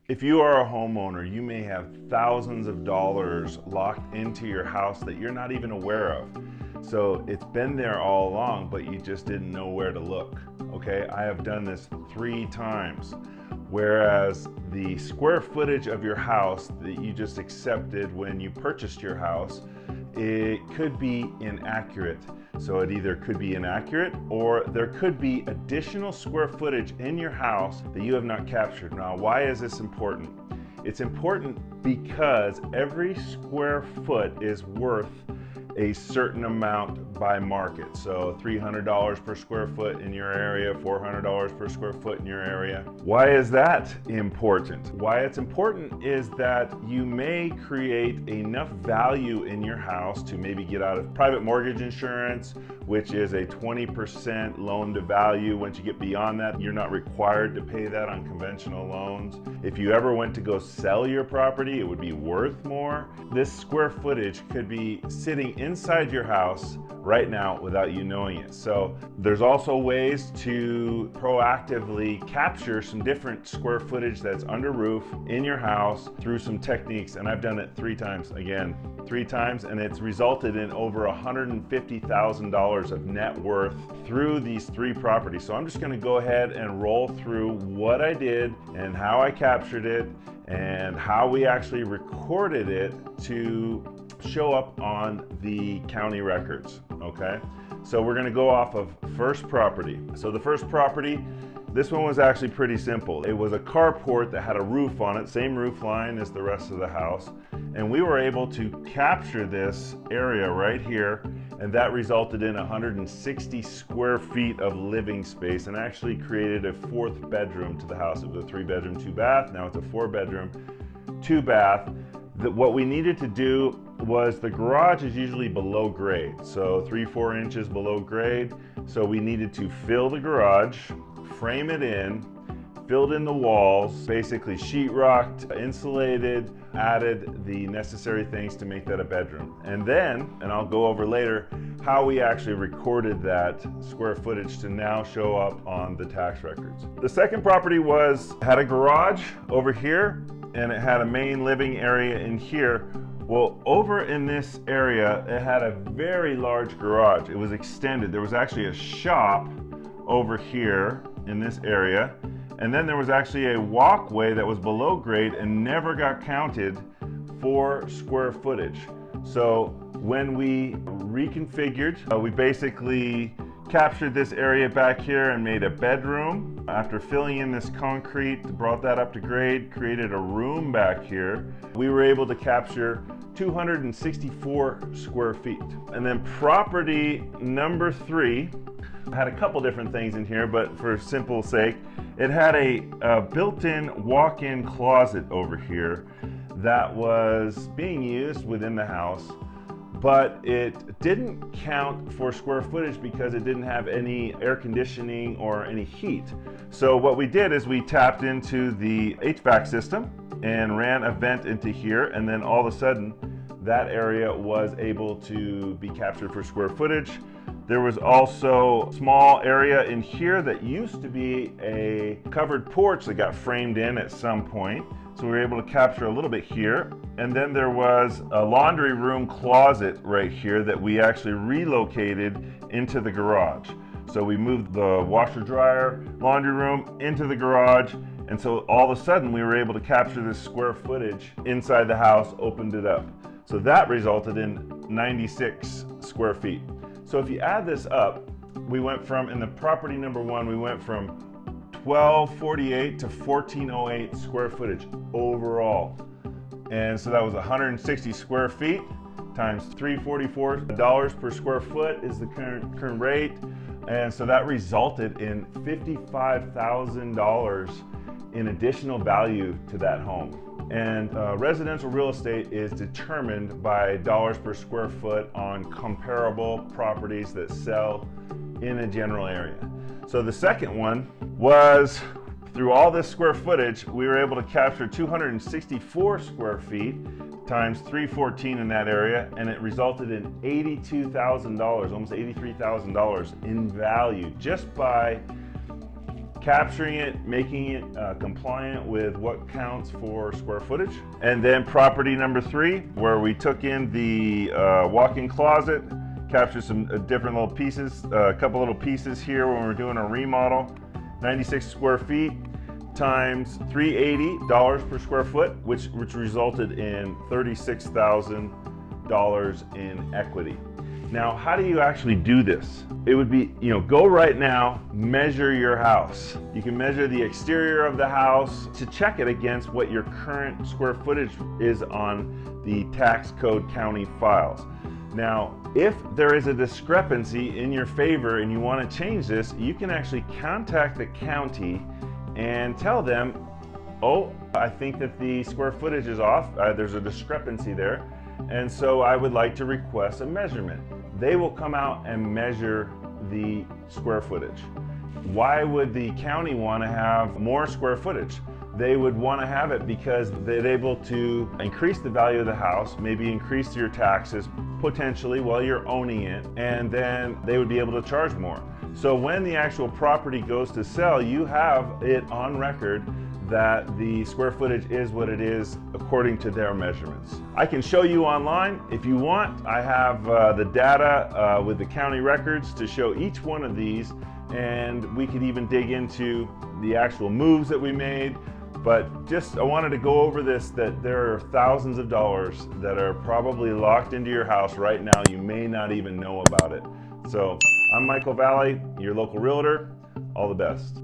If you are a homeowner, you may have thousands of dollars locked into your house that you're not even aware of. So it's been there all along, but you just didn't know where to look. Okay, I have done this 3 times. Whereas the square footage of your house that you just accepted when you purchased your house, it could be inaccurate. So it either could be inaccurate or there could be additional square footage in your house that you have not captured. Now, why is this important? It's important because every square foot is worth a certain amount by market. So $300 per square foot in your area, $400 per square foot in your area. Why is that important? Why it's important is that you may create enough value in your house to maybe get out of private mortgage insurance, which is a 20% loan to value. Once you get beyond that, you're not required to pay that on conventional loans. If you ever went to go sell your property, it would be worth more. This square footage could be sitting inside your house right now without you knowing it. So there's also ways to proactively capture some different square footage that's under roof in your house through some techniques. And I've done it 3 times, again, 3 times, and it's resulted in over $150,000 of net worth through these 3 properties. So I'm just going to go ahead and roll through what I did and how I captured it and how we actually recorded it to show up on the county records. Okay, so we're going to go off of first property. So the first property, this one was actually pretty simple. It was a carport that had a roof on it, same roof line as the rest of the house, and we were able to capture this area right here, and that resulted in 160 square feet of living space and actually created a 4th bedroom to the house. It was a 3-bedroom, 2-bath. Now it's a 4-bedroom, 2-bath. What we needed to do was, the garage is usually below grade, so 3-4 inches below grade. So we needed to fill the garage, frame it in, filled in the walls, basically sheetrocked, insulated, added the necessary things to make that a bedroom. And then, and I'll go over later, how we actually recorded that square footage to now show up on the tax records. The second property had a garage over here, and it had a main living area in here. Well, over in this area, it had a very large garage. It was extended. There was actually a shop over here in this area. And then there was actually a walkway that was below grade and never got counted for square footage. So when we reconfigured, we basically captured this area back here and made a bedroom. After filling in this concrete, brought that up to grade, created a room back here. We were able to capture 264 square feet. And then property number 3 had a couple different things in here, but for simple sake, it had a built-in walk-in closet over here that was being used within the house, but it didn't count for square footage because it didn't have any air conditioning or any heat. So what we did is we tapped into the HVAC system and ran a vent into here, and then all of a sudden that area was able to be captured for square footage. There was also a small area in here that used to be a covered porch that got framed in at some point. So we were able to capture a little bit here. And then there was a laundry room closet right here that we actually relocated into the garage. So we moved the washer dryer laundry room into the garage. And so all of a sudden we were able to capture this square footage inside the house, opened it up. So that resulted in 96 square feet. So if you add this up, we went from, in the property number 1, we went from 1248 to 1408 square footage overall. And so that was 160 square feet times $344 per square foot is the current rate. And so that resulted in $55,000 in additional value to that home. And residential real estate is determined by dollars per square foot on comparable properties that sell in a general area. So the second one was, through all this square footage, we were able to capture 264 square feet times 314 in that area, and it resulted in $82,000, almost $83,000 in value, just by capturing it, making it compliant with what counts for square footage. And then property number 3, where we took in the walk-in closet, captured some different little pieces, a couple little pieces here when we're doing a remodel. 96 square feet times $380 per square foot, which resulted in $36,000 in equity. Now, how do you actually do this? It would be, go right now, measure your house. You can measure the exterior of the house to check it against what your current square footage is on the tax code county files. Now, if there is a discrepancy in your favor and you want to change this, you can actually contact the county and tell them, oh, I think that the square footage is off, there's a discrepancy there, and so I would like to request a measurement. They will come out and measure the square footage. Why would the county want to have more square footage? They would want to have it because they're able to increase the value of the house, maybe increase your taxes potentially while you're owning it, and then they would be able to charge more. So when the actual property goes to sell, you have it on record that the square footage is what it is according to their measurements. I can show you online if you want. I have the data with the county records to show each one of these, and we could even dig into the actual moves that we made. But I wanted to go over this, that there are thousands of dollars that are probably locked into your house right now. You may not even know about it. So I'm Michael Vallee, your local realtor. All the best.